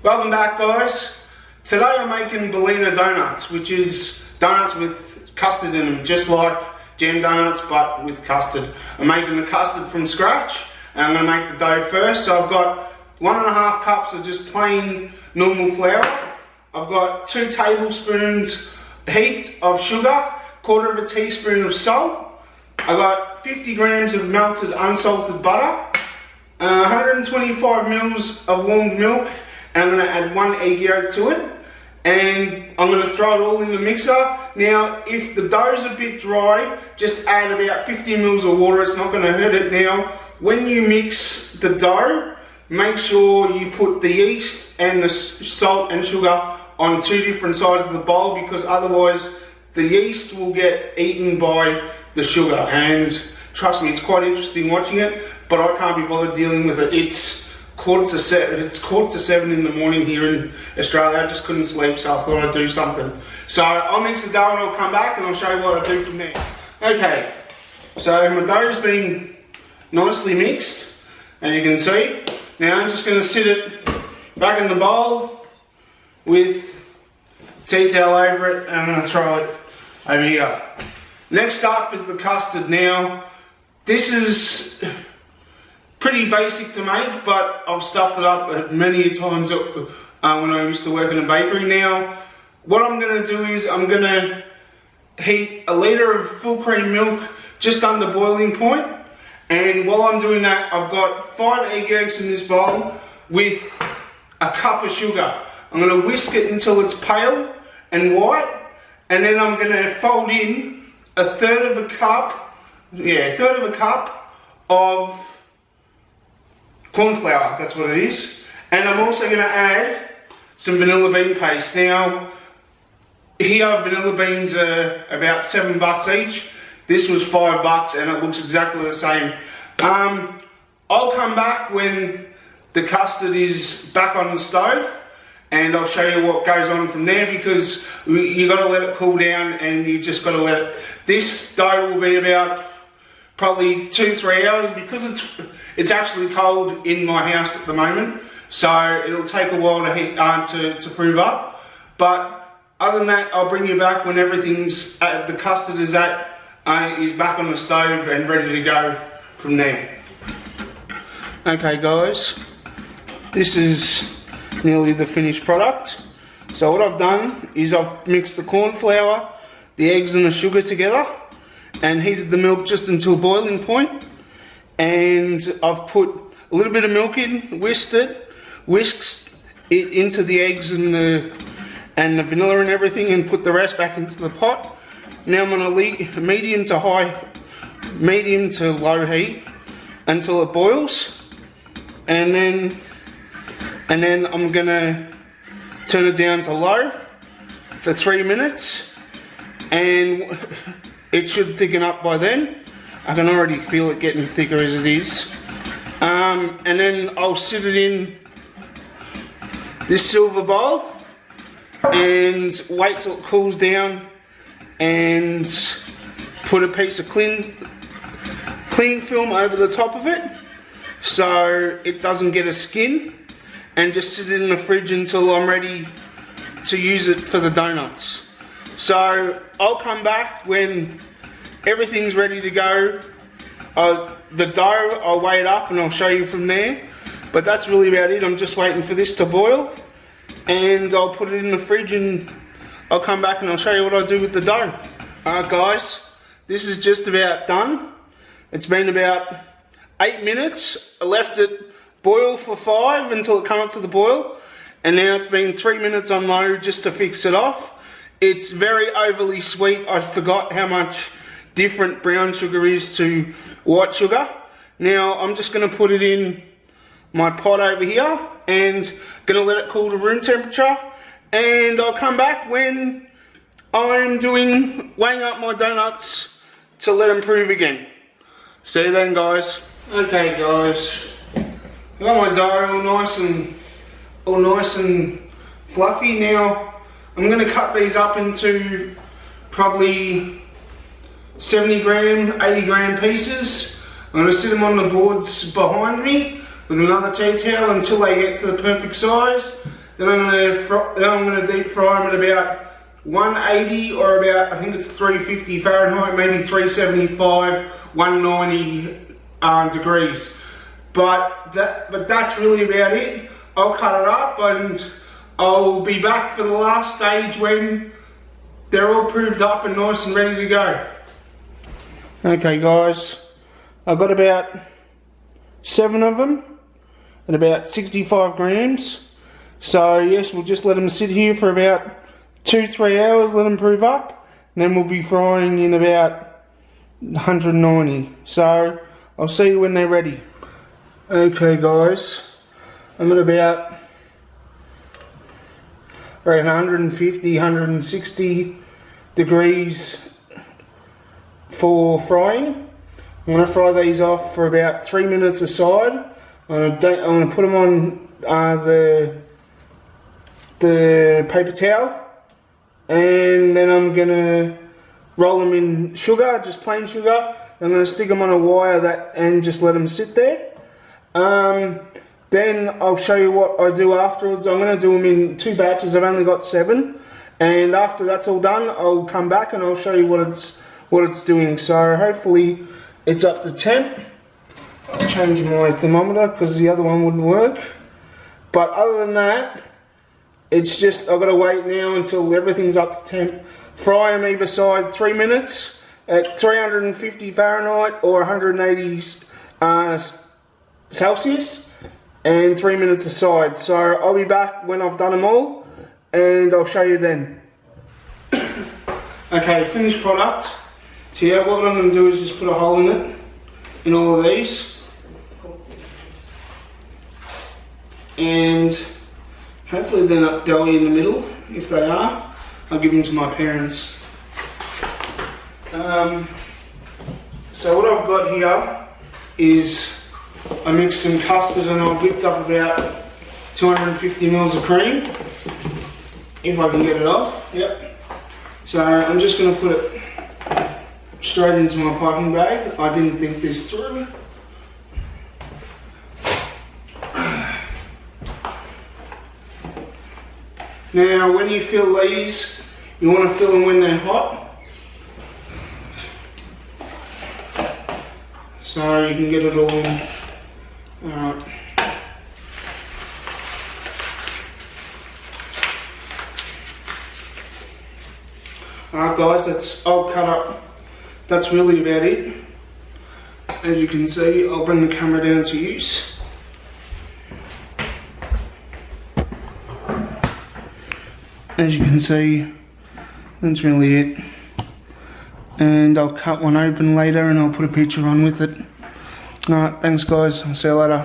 Welcome back, guys. Today I'm making Berlina donuts, which is donuts with custard in them, just like jam donuts but with custard. I'm making the custard from scratch and I'm going to make the dough first. So I've got 1.5 cups of just plain normal flour. I've got 2 tablespoons heaped of sugar, 1/4 teaspoon of salt. I've got 50 grams of melted unsalted butter, 125 mils of warmed milk, and I'm going to add 1 egg yolk to it, and I'm going to throw it all in the mixer. Now if the dough's a bit dry, just add about 50 mils of water, it's not going to hurt it. Now when you mix the dough, make sure you put the yeast and the salt and sugar on 2 different sides of the bowl, because otherwise the yeast will get eaten by the sugar, and trust me, it's quite interesting watching it, but I can't be bothered dealing with it. It's 6:45 in the morning here in Australia. I just couldn't sleep, so I thought I'd do something. So I'll mix the dough and I'll come back and I'll show you what I do from there. Okay, so my dough's been nicely mixed, as you can see. Now I'm just going to sit it back in the bowl with tea towel over it, and I'm going to throw it over here. Next up is the custard. Now this is pretty basic to make, but I've stuffed it up many times when I used to work in a bakery. Now what I'm going to do is I'm going to heat 1 litre of full cream milk just under boiling point, and while I'm doing that I've got 5 egg yolks in this bowl with 1 cup of sugar. I'm going to whisk it until it's pale and white, and then I'm going to fold in 1/3 cup, 1/3 cup of corn flour, that's what it is. And I'm also going to add some vanilla bean paste. Now here vanilla beans are about $7 each. This was $5 and it looks exactly the same. I'll come back when the custard is back on the stove and I'll show you what goes on from there, because you got to let it cool down, and you just got to let it. This dough will be about probably 2-3 hours, because it's actually cold in my house at the moment, so it'll take a while to heat to prove up. But other than that, I'll bring you back when everything's the custard is back on the stove and ready to go from there. Okay guys, this is nearly the finished product. So what I've done is I've mixed the corn flour, the eggs and the sugar together, and heated the milk just until boiling point, and I've put a little bit of milk in, whisked it into the eggs and the vanilla and everything, and put the rest back into the pot. Now I'm going to leave medium to low heat until it boils, and then I'm going to turn it down to low for 3 minutes, and it should thicken up by then. I can already feel it getting thicker as it is. And then I'll sit it in this silver bowl and wait till it cools down, and put a piece of cling film over the top of it so it doesn't get a skin, and just sit it in the fridge until I'm ready to use it for the donuts. So I'll come back when everything's ready to go. The dough, I'll weigh it up and I'll show you from there. But that's really about it. I'm just waiting for this to boil, and I'll put it in the fridge, and I'll come back and I'll show you what I do with the dough. Alright guys, this is just about done. It's been about 8 minutes. I left it boil for 5 until it came up to the boil, and now it's been 3 minutes on low just to fix it off. It's very overly sweet. I forgot how much different brown sugar is to white sugar. Now I'm just going to put it in my pot over here and going to let it cool to room temperature, and I'll come back when I'm weighing up my donuts to let them prove again. See you then guys. Okay guys, I've got my dough all nice and fluffy. Now I'm going to cut these up into probably 70 gram, 80 gram pieces. I'm going to sit them on the boards behind me with another tea towel until they get to the perfect size. Then I'm gonna deep fry them at about 180 or about, I think it's 350 Fahrenheit, maybe 375, 190 degrees. But that's really about it. I'll cut it up and I'll be back for the last stage when they're all proved up and nice and ready to go. Okay guys, I've got about 7 of them at about 65 grams. So yes, we'll just let them sit here for about 2-3 hours, let them prove up, and then we'll be frying in about 190. So I'll see you when they're ready. Okay guys, I'm at about 150, 160 degrees for frying. I'm going to fry these off for about 3 minutes aside. I'm going to put them on the paper towel, and then I'm going to roll them in sugar, just plain sugar. I'm going to stick them on a wire and just let them sit there. Then I'll show you what I do afterwards. I'm going to do them in 2 batches. I've only got 7, and after that's all done, I'll come back and I'll show you what it's doing. So hopefully it's up to temp. I'll change my thermometer because the other one wouldn't work. But other than that, it's just I've got to wait now until everything's up to temp. Fry them either side 3 minutes at 350 Fahrenheit or 180 Celsius, and 3 minutes aside. So I'll be back when I've done them all, and I'll show you then. Okay, finished product. So yeah, what I'm going to do is just put a hole in it, in all of these, and hopefully they're not doughy in the middle. If they are, I'll give them to my parents. So what I've got here is I mixed some custard and I whipped up about 250 mils of cream, if I can get it off. Yep. So I'm just going to put it straight into my piping bag. I didn't think this through. Now when you fill these, you want to fill them when they're hot, so you can get it all in. Alright. Alright guys, that's all cut up. That's really about it. As you can see, I'll bring the camera down to use. As you can see, that's really it. And I'll cut one open later and I'll put a picture on with it. Alright, thanks guys, I'll see you later.